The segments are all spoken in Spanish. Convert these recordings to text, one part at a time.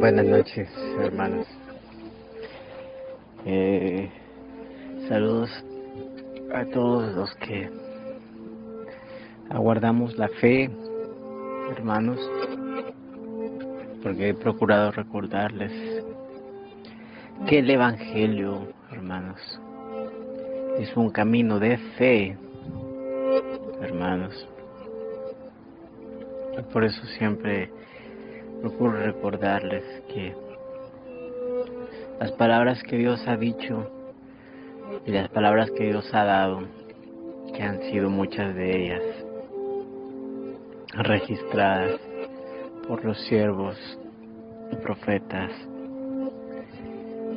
Buenas noches, hermanos. Saludos a todos los que aguardamos la fe, hermanos, porque he procurado recordarles que el Evangelio, hermanos, es un camino de fe, hermanos. Y por eso siempre procuro recordarles que las palabras que Dios ha dicho y las palabras que Dios ha dado, que han sido muchas de ellas registradas por los siervos y profetas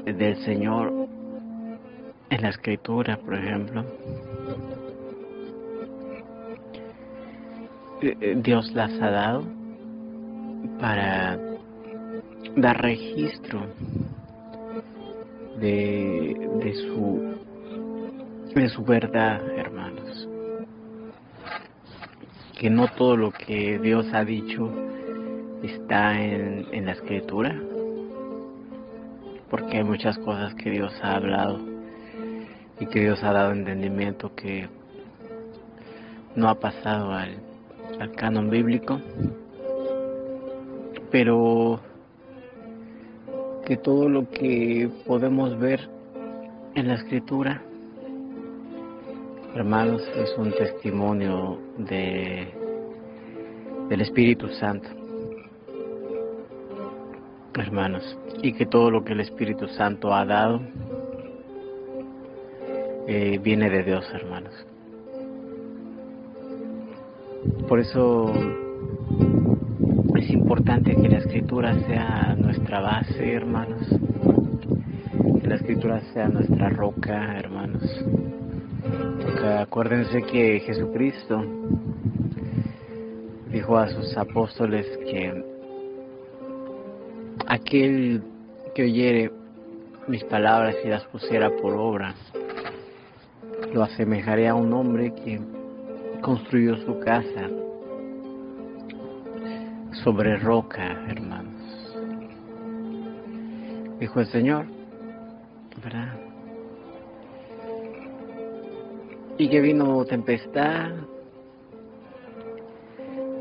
del Señor en la Escritura, por ejemplo, Dios las ha dado para dar registro de su verdad, hermanos. Que no todo lo que Dios ha dicho está en la Escritura, porque hay muchas cosas que Dios ha hablado y que Dios ha dado entendimiento que no ha pasado al canon bíblico, pero que todo lo que podemos ver en la Escritura, hermanos, es un testimonio del Espíritu Santo, hermanos, y que todo lo que el Espíritu Santo ha dado viene de Dios, hermanos. Por eso es importante que la Escritura sea nuestra base, hermanos, que la Escritura sea nuestra roca, hermanos. Porque acuérdense que Jesucristo dijo a sus apóstoles que aquel que oyere mis palabras y las pusiera por obra, lo asemejaré a un hombre que construyó su casa sobre roca, hermanos. Dijo el Señor, ¿verdad? Y que vino tempestad,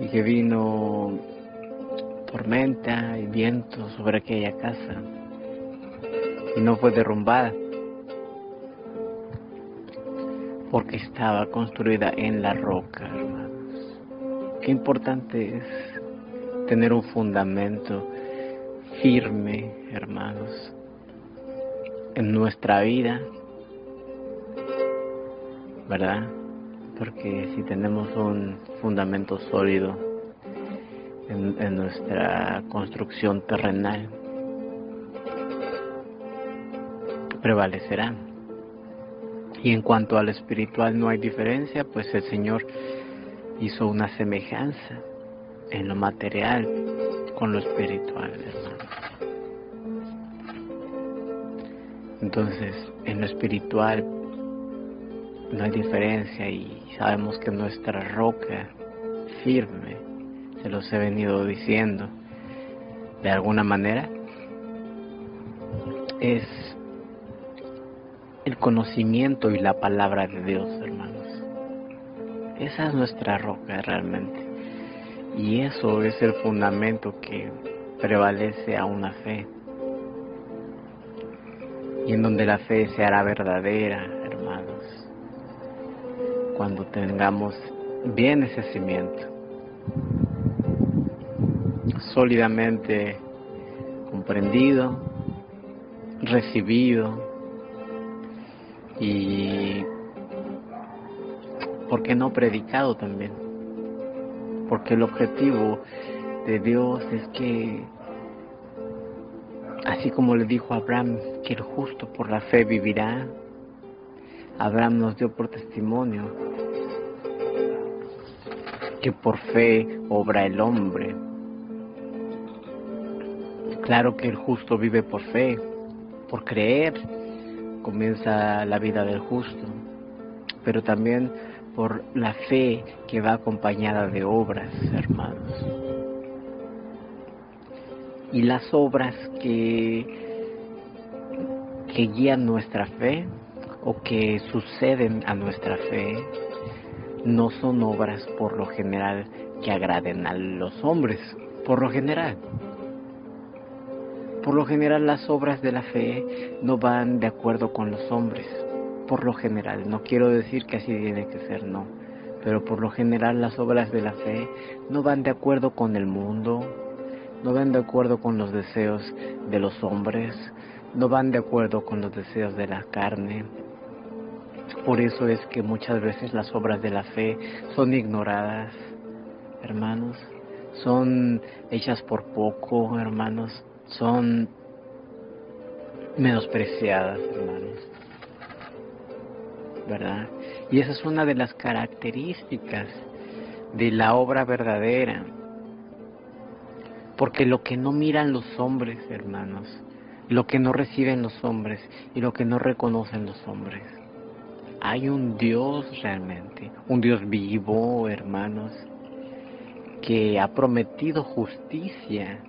y que vino tormenta y viento sobre aquella casa, y no fue derrumbada, porque estaba construida en la roca, hermanos. Qué importante es tener un fundamento firme, hermanos, en nuestra vida, ¿verdad? Porque si tenemos un fundamento sólido en nuestra construcción terrenal, prevalecerá. Y en cuanto al espiritual no hay diferencia, pues el Señor hizo una semejanza en lo material con lo espiritual, hermanos. Entonces, en lo espiritual no hay diferencia y sabemos que nuestra roca firme, se los he venido diciendo de alguna manera, es el conocimiento y la palabra de Dios, hermanos. Esa es nuestra roca realmente. Y eso es el fundamento que prevalece a una fe. Y en donde la fe se hará verdadera, hermanos, cuando tengamos bien ese cimiento, sólidamente comprendido, recibido, y ¿por qué no predicado también? Porque el objetivo de Dios es que, así como le dijo a Abraham que el justo por la fe vivirá, Abraham nos dio por testimonio que por fe obra el hombre. Claro que el justo vive por fe, por creer comienza la vida del justo, pero también por la fe que va acompañada de obras, hermanos. Y las obras que guían nuestra fe o que suceden a nuestra fe no son obras por lo general que agraden a los hombres, por lo general. Por lo general las obras de la fe no van de acuerdo con los hombres, por lo general. No quiero decir que así tiene que ser, no. Pero por lo general las obras de la fe no van de acuerdo con el mundo, no van de acuerdo con los deseos de los hombres, no van de acuerdo con los deseos de la carne. Por eso es que muchas veces las obras de la fe son ignoradas, hermanos, son hechas por poco, hermanos, son menospreciadas, hermanos, ¿verdad? Y esa es una de las características de la obra verdadera, porque lo que no miran los hombres, hermanos, lo que no reciben los hombres y lo que no reconocen los hombres, hay un Dios realmente, un Dios vivo, hermanos, que ha prometido justicia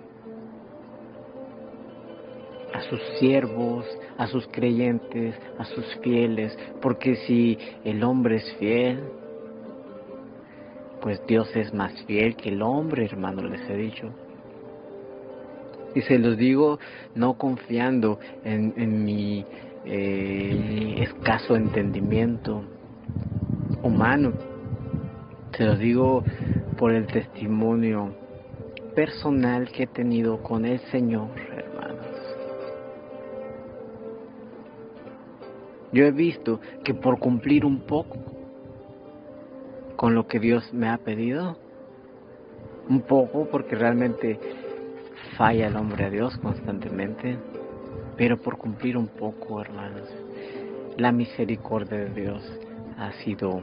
a sus siervos, a sus creyentes, a sus fieles, porque si el hombre es fiel, pues Dios es más fiel que el hombre, hermano, les he dicho. Y se los digo no confiando en mi escaso entendimiento humano, se los digo por el testimonio personal que he tenido con el Señor, hermanos. Yo he visto que por cumplir un poco con lo que Dios me ha pedido, un poco porque realmente falla el hombre a Dios constantemente, pero por cumplir un poco, hermanos, la misericordia de Dios ha sido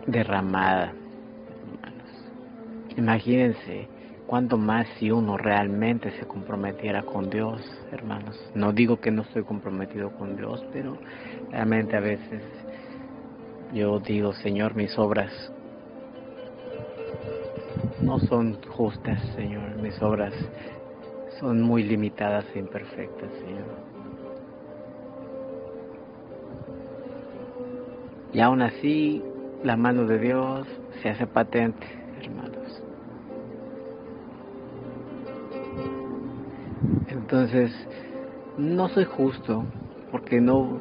derramada, hermanos. Imagínense cuánto más si uno realmente se comprometiera con Dios, hermanos. No digo que no estoy comprometido con Dios, pero realmente a veces yo digo, Señor, mis obras no son justas, Señor. Mis obras son muy limitadas e imperfectas, Señor. Y aún así, la mano de Dios se hace patente, hermanos. Entonces, no soy justo, porque no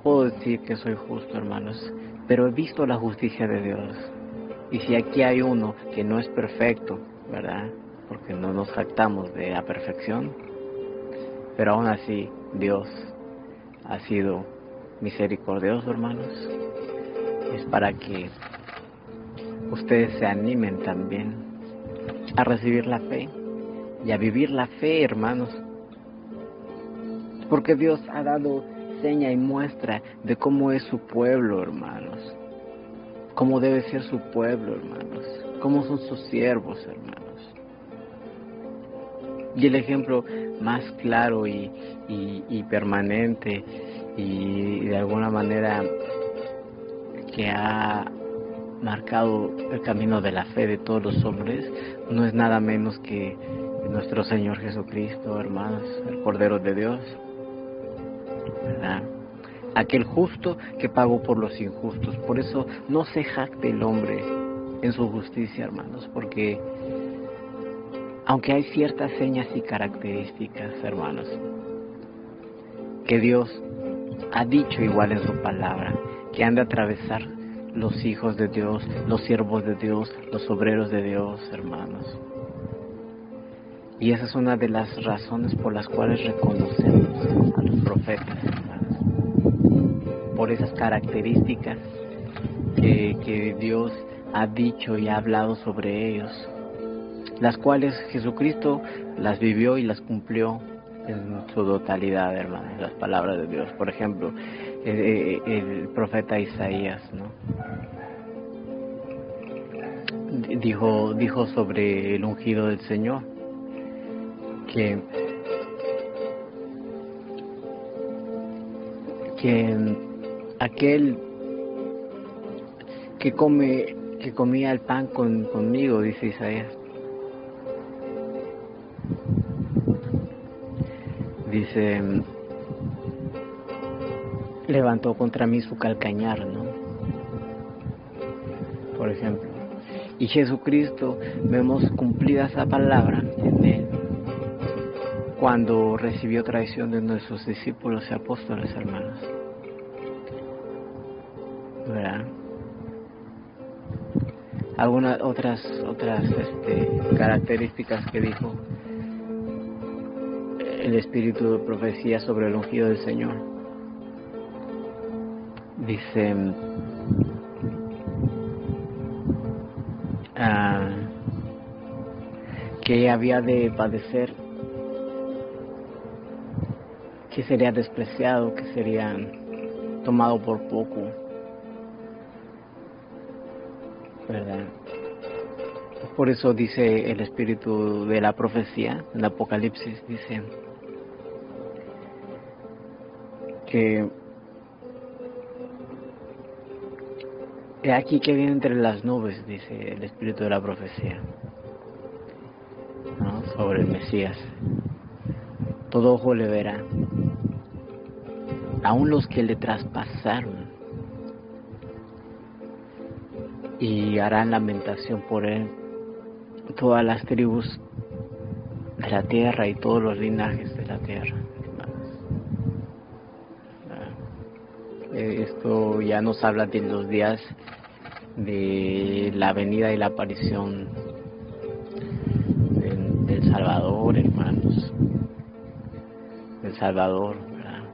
puedo decir que soy justo, hermanos, pero he visto la justicia de Dios. Y si aquí hay uno que no es perfecto, ¿verdad? Porque no nos jactamos de la perfección, pero aún así Dios ha sido misericordioso, hermanos. Es para que ustedes se animen también a recibir la fe y a vivir la fe, hermanos. Porque Dios ha dado seña y muestra de cómo es su pueblo, hermanos. Cómo debe ser su pueblo, hermanos. Cómo son sus siervos, hermanos. Y el ejemplo más claro y permanente y de alguna manera que ha marcado el camino de la fe de todos los hombres no es nada menos que nuestro Señor Jesucristo, hermanos, el Cordero de Dios, ¿verdad? Aquel justo que pagó por los injustos. Por eso no se jacte el hombre en su justicia, hermanos, porque aunque hay ciertas señas y características, hermanos, que Dios ha dicho igual en su palabra, que han de atravesar los hijos de Dios, los siervos de Dios, los obreros de Dios, hermanos. Y esa es una de las razones por las cuales reconocemos a los profetas, hermanos, por esas características que Dios ha dicho y ha hablado sobre ellos, las cuales Jesucristo las vivió y las cumplió en su totalidad, hermanos, las palabras de Dios. Por ejemplo, el profeta Isaías, ¿no? Dijo sobre el ungido del Señor que aquel que comía el pan conmigo, dice Isaías, Dice, levantó contra mí su calcañar, ¿no? Por ejemplo. Y Jesucristo, vemos cumplida esa palabra en Él, cuando recibió traición de nuestros discípulos y apóstoles, hermanos. ¿Verdad? Algunas otras características que dijo el espíritu de profecía sobre el ungido del Señor. Dice, que había de padecer, que sería despreciado, que sería tomado por poco, ¿verdad? Por eso dice el espíritu de la profecía, en Apocalipsis, dice que he aquí que viene entre las nubes, dice el espíritu de la profecía, ¿no? Sobre el Mesías. Todo ojo le verá, aun los que le traspasaron, y harán lamentación por él todas las tribus de la tierra y todos los linajes de la tierra. Esto ya nos habla de los días de la venida y la aparición del Salvador, hermanos, del Salvador, ¿verdad?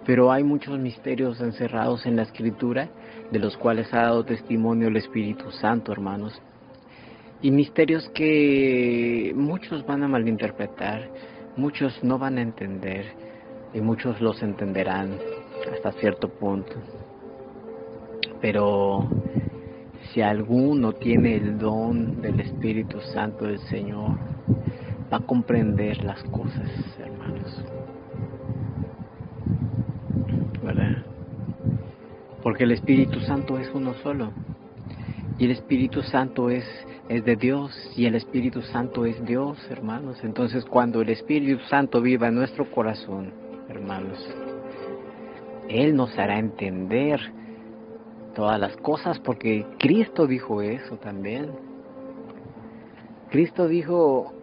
Pero hay muchos misterios encerrados en la Escritura, de los cuales ha dado testimonio el Espíritu Santo, hermanos, y misterios que muchos van a malinterpretar, muchos no van a entender, y muchos los entenderán hasta cierto punto. Pero si alguno tiene el don del Espíritu Santo del Señor, va a comprender las cosas, hermanos, ¿verdad? Porque el Espíritu Santo es uno solo, y el Espíritu Santo es de Dios, y el Espíritu Santo es Dios, hermanos. Entonces, cuando el Espíritu Santo viva en nuestro corazón, hermanos, Él nos hará entender todas las cosas, porque Cristo dijo eso también. Cristo dijo,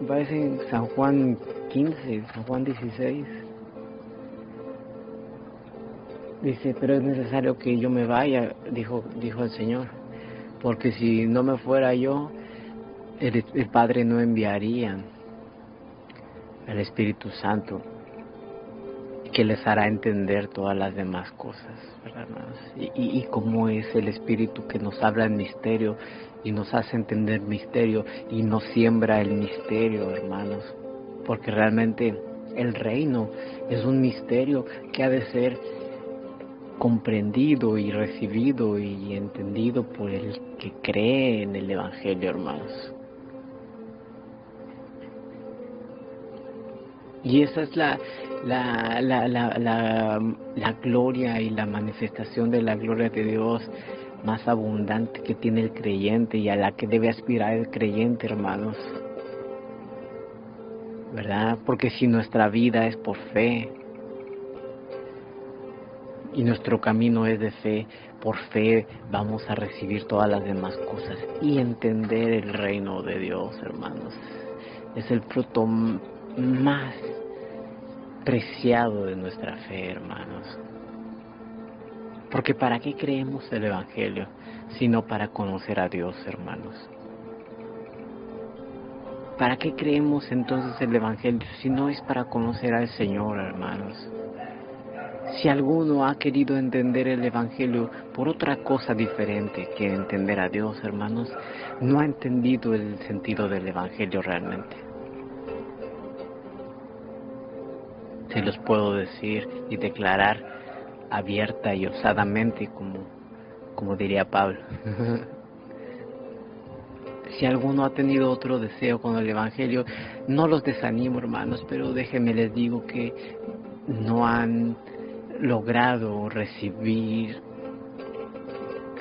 parece en San Juan 15, San Juan 16, dice, pero es necesario que yo me vaya, dijo el Señor, porque si no me fuera yo, el Padre no enviaría al Espíritu Santo, que les hará entender todas las demás cosas, ¿verdad, hermanos? Y cómo es el Espíritu que nos habla en misterio y nos hace entender misterio y nos siembra el misterio, hermanos, porque realmente el reino es un misterio que ha de ser comprendido y recibido y entendido por el que cree en el Evangelio, hermanos. Y esa es la gloria y la manifestación de la gloria de Dios más abundante que tiene el creyente y a la que debe aspirar el creyente, hermanos, ¿verdad? Porque si nuestra vida es por fe y nuestro camino es de fe, por fe vamos a recibir todas las demás cosas y entender el reino de Dios, hermanos. Es el fruto más preciado de nuestra fe, hermanos. Porque ¿para qué creemos el Evangelio? Sino para conocer a Dios, hermanos. ¿Para qué creemos entonces el Evangelio? Si no es para conocer al Señor, hermanos. Si alguno ha querido entender el Evangelio por otra cosa diferente que entender a Dios, hermanos, no ha entendido el sentido del Evangelio realmente. Se los puedo decir y declarar abierta y osadamente, como diría Pablo. Si alguno ha tenido otro deseo con el Evangelio, no los desanimo, hermanos, pero déjenme les digo que no han logrado recibir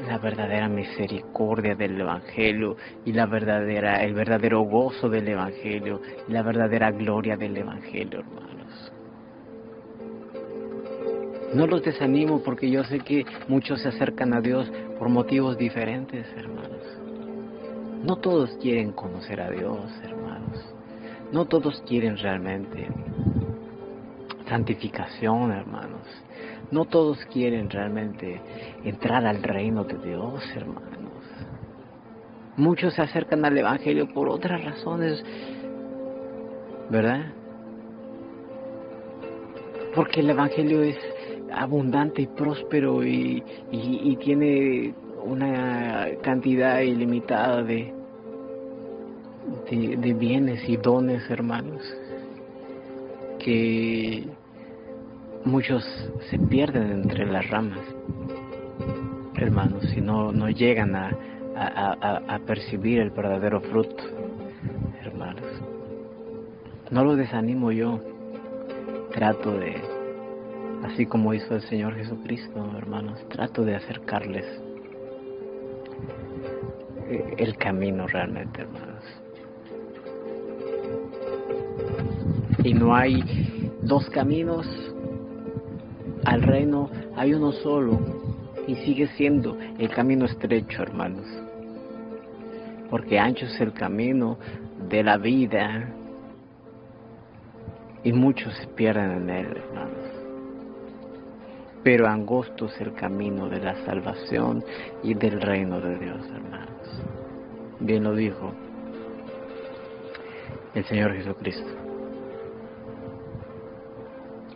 la verdadera misericordia del Evangelio y el verdadero gozo del Evangelio y la verdadera gloria del Evangelio, hermanos. No los desanimo porque yo sé que muchos se acercan a Dios por motivos diferentes, hermanos. No todos quieren conocer a Dios, hermanos. No todos quieren realmente santificación, hermanos. No todos quieren realmente entrar al reino de Dios, hermanos. Muchos se acercan al Evangelio por otras razones, ¿verdad? Porque el Evangelio es abundante y próspero y tiene una cantidad ilimitada de bienes y dones, hermanos, que muchos se pierden entre las ramas, hermanos, si no llegan a percibir el verdadero fruto, hermanos. No lo desanimo yo, trato de, así como hizo el Señor Jesucristo, hermanos, trato de acercarles el camino realmente, hermanos. Y no hay dos caminos al reino, hay uno solo, y sigue siendo el camino estrecho, hermanos, porque ancho es el camino de la vida y muchos se pierden en él, hermanos, pero angosto es el camino de la salvación y del reino de Dios, hermanos. Bien lo dijo el Señor Jesucristo.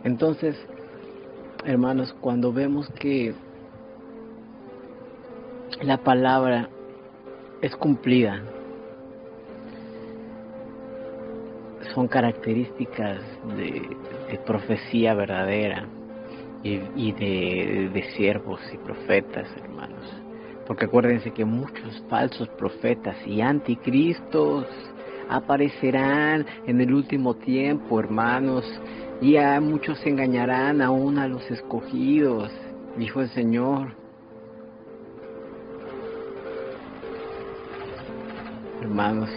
Entonces, hermanos, cuando vemos que la palabra es cumplida, son características de profecía verdadera y de siervos y profetas, hermanos. Porque acuérdense que muchos falsos profetas y anticristos aparecerán en el último tiempo, hermanos, y a muchos se engañarán aún a los escogidos, dijo el Señor. Hermanos,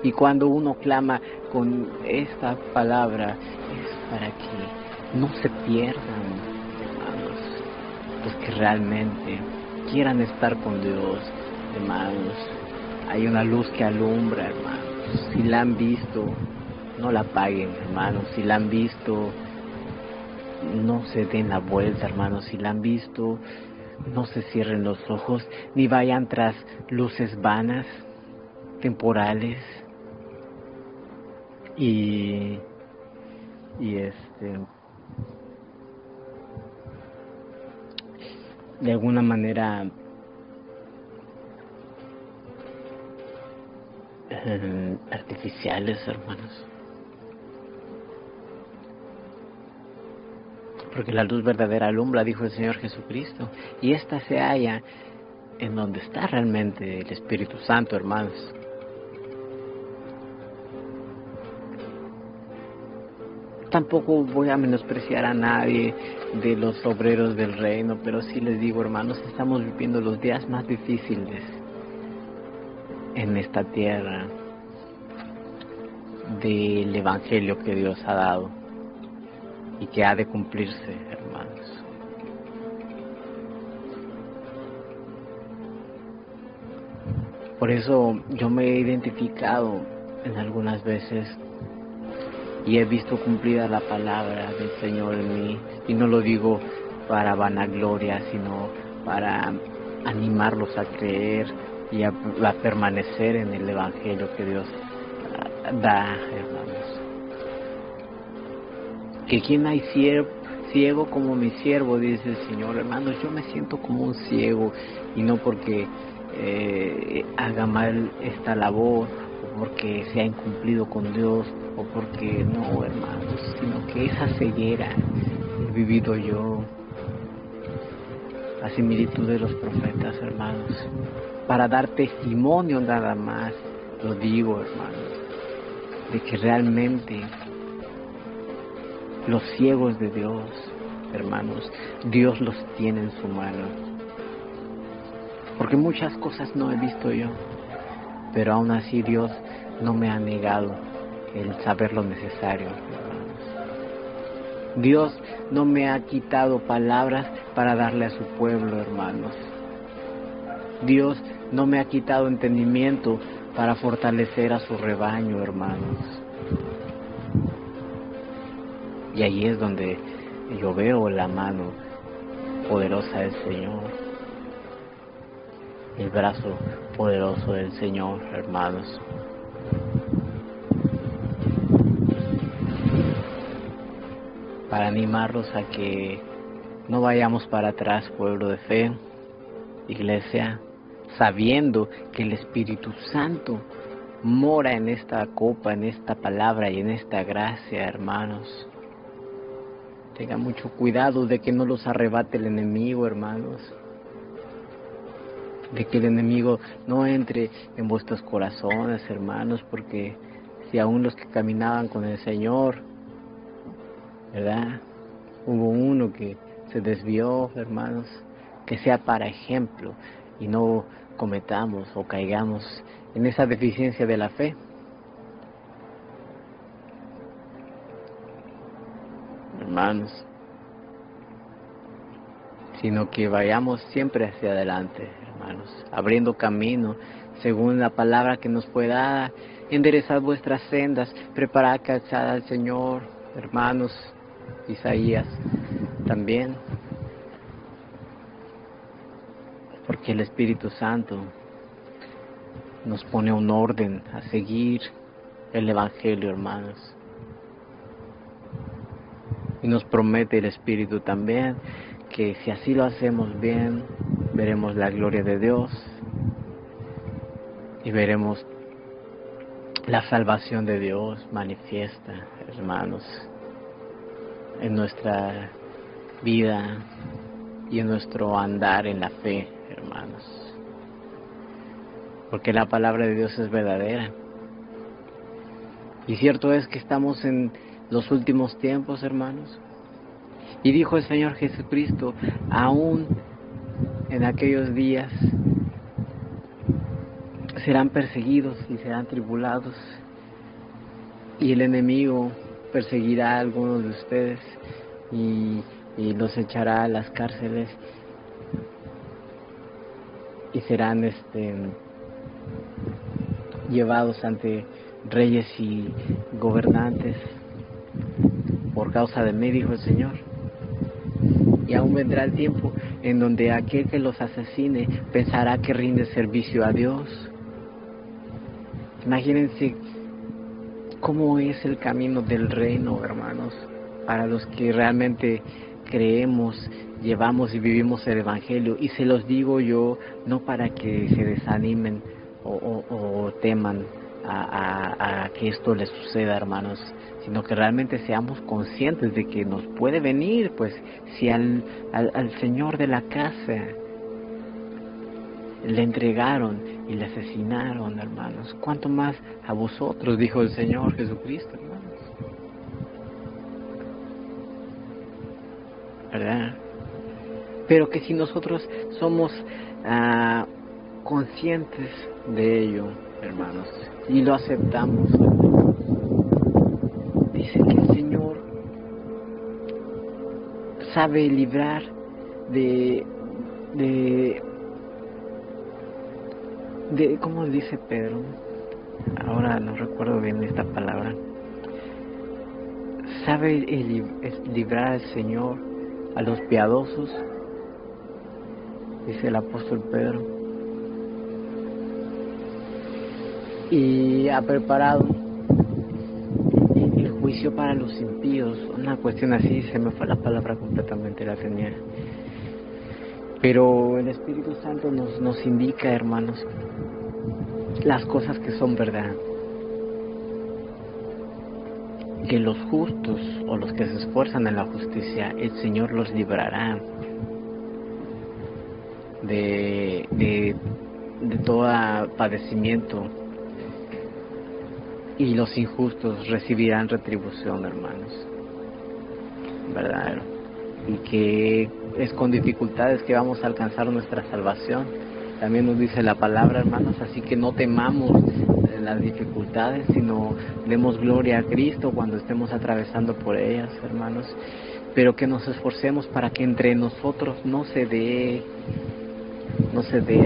y cuando uno clama con esta palabra es para que no se pierdan, hermanos, los que realmente quieran estar con Dios, hermanos. Hay una luz que alumbra, hermanos. Si la han visto, no la apaguen, hermanos. Si la han visto, no se den la vuelta, hermanos. Si la han visto, no se cierren los ojos, ni vayan tras luces vanas, temporales y de alguna manera artificiales, hermanos, porque la luz verdadera alumbra, dijo el Señor Jesucristo, y esta se halla en donde está realmente el Espíritu Santo, hermanos. Tampoco voy a menospreciar a nadie de los obreros del reino, pero sí les digo, hermanos, estamos viviendo los días más difíciles en esta tierra del Evangelio que Dios ha dado y que ha de cumplirse, hermanos. Por eso yo me he identificado en algunas veces y he visto cumplida la palabra del Señor en mí, y no lo digo para vanagloria, sino para animarlos a creer y a permanecer en el Evangelio que Dios da, hermanos. Que quien hay ciego como mi siervo, dice el Señor, hermanos, yo me siento como un ciego, y no porque haga mal esta labor, o porque sea incumplido con Dios, o porque no, hermanos, sino que esa ceguera he vivido yo, a similitud de los profetas, hermanos, para dar testimonio nada más, lo digo, hermanos, de que realmente los ciegos de Dios, hermanos, Dios los tiene en su mano. porque muchas cosas no he visto yo, pero aún así Dios no me ha negado el saber lo necesario, hermanos. Dios no me ha quitado palabras para darle a su pueblo, hermanos. Dios no me ha quitado entendimiento para fortalecer a su rebaño, hermanos. Y ahí es donde yo veo la mano poderosa del Señor, el brazo poderoso del Señor, hermanos. Para animarlos a que no vayamos para atrás, pueblo de fe, iglesia, sabiendo que el Espíritu Santo mora en esta copa, en esta palabra y en esta gracia, hermanos. Tengan mucho cuidado de que no los arrebate el enemigo, hermanos. De que el enemigo no entre en vuestros corazones, hermanos, porque si aún los que caminaban con el Señor, ¿verdad? Hubo uno que se desvió, hermanos, que sea para ejemplo y no cometamos o caigamos en esa deficiencia de la fe. Hermanos, sino que vayamos siempre hacia adelante, hermanos, abriendo camino según la palabra que nos fue dada. Enderezad vuestras sendas, preparad calzada al Señor, hermanos. Isaías también, porque el Espíritu Santo nos pone un orden a seguir el Evangelio, hermanos, y nos promete el Espíritu también que si así lo hacemos bien, veremos la gloria de Dios y veremos la salvación de Dios manifiesta, hermanos, en nuestra vida y en nuestro andar en la fe, hermanos, porque la palabra de Dios es verdadera. Y cierto es que estamos en los últimos tiempos, hermanos, y dijo el Señor Jesucristo, aún en aquellos días serán perseguidos y serán tribulados, y el enemigo perseguirá a algunos de ustedes y los echará a las cárceles y serán llevados ante reyes y gobernantes por causa de mí, dijo el Señor. Y aún vendrá el tiempo en donde aquel que los asesine pensará que rinde servicio a Dios. Imagínense cómo es el camino del reino, hermanos, para los que realmente creemos, llevamos y vivimos el Evangelio. Y se los digo yo, no para que se desanimen o teman a que esto les suceda, hermanos, sino que realmente seamos conscientes de que nos puede venir, pues si al Señor de la casa le entregaron y le asesinaron, hermanos, ¿cuánto más a vosotros? Dijo el Señor Jesucristo, hermanos, ¿verdad? Pero que si nosotros somos conscientes de ello, hermanos, y lo aceptamos, dice que el Señor sabe librar de ¿cómo dice Pedro? Ahora no recuerdo bien esta palabra. Sabe librar al Señor a los piadosos, dice el apóstol Pedro, y ha preparado el juicio para los impíos. Una cuestión así, se me fue la palabra completamente, la tenía. Pero el Espíritu Santo nos indica, hermanos, las cosas que son verdad. Que los justos o los que se esfuerzan en la justicia, el Señor los librará de todo padecimiento, y los injustos recibirán retribución, hermanos, ¿verdad? Y que es con dificultades que vamos a alcanzar nuestra salvación, También nos dice la palabra, hermanos, así que no temamos las dificultades, sino demos gloria a Cristo cuando estemos atravesando por ellas, hermanos, pero que nos esforcemos para que entre nosotros no se dé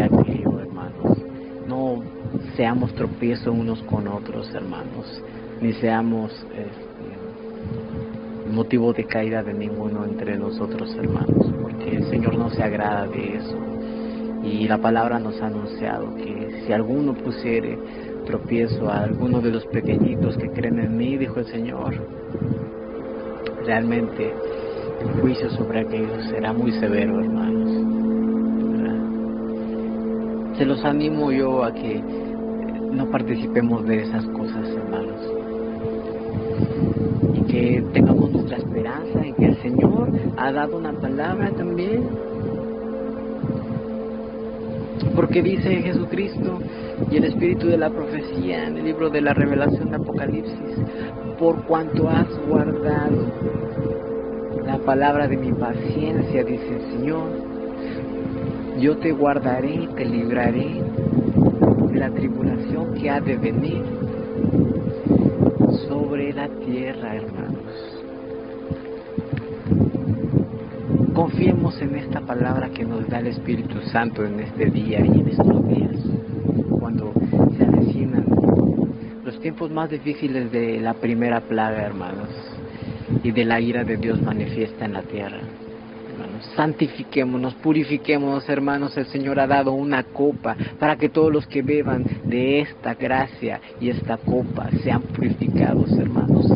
aquello, hermanos. No seamos tropiezos unos con otros, hermanos, ni seamos motivo de caída de ninguno entre nosotros, hermanos, porque el Señor no se agrada de eso. Y la palabra nos ha anunciado que si alguno pusiere tropiezo a alguno de los pequeñitos que creen en mí, dijo el Señor, realmente el juicio sobre aquellos será muy severo, hermanos. Se los animo yo a que no participemos de esas cosas, hermanos, y que tengamos nuestra esperanza en que el Señor ha dado una palabra también, porque dice Jesucristo y el espíritu de la profecía en el libro de la Revelación de Apocalipsis: por cuanto has guardado la palabra de mi paciencia, dice el Señor, yo te guardaré y te libraré de la tribulación que ha de venir sobre la tierra, hermanos. Confiemos en esta palabra que nos da el Espíritu Santo en este día y en estos días, cuando se avecinan los tiempos más difíciles de la primera plaga, hermanos, y de la ira de Dios manifiesta en la tierra. Hermanos, santifiquémonos, purifiquémonos, hermanos. El Señor ha dado una copa para que todos los que beban de esta gracia y esta copa sean purificados, hermanos,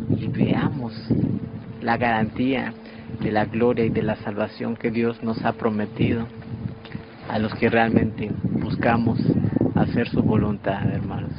y veamos la garantía de la gloria y de la salvación que Dios nos ha prometido a los que realmente buscamos hacer su voluntad, hermanos.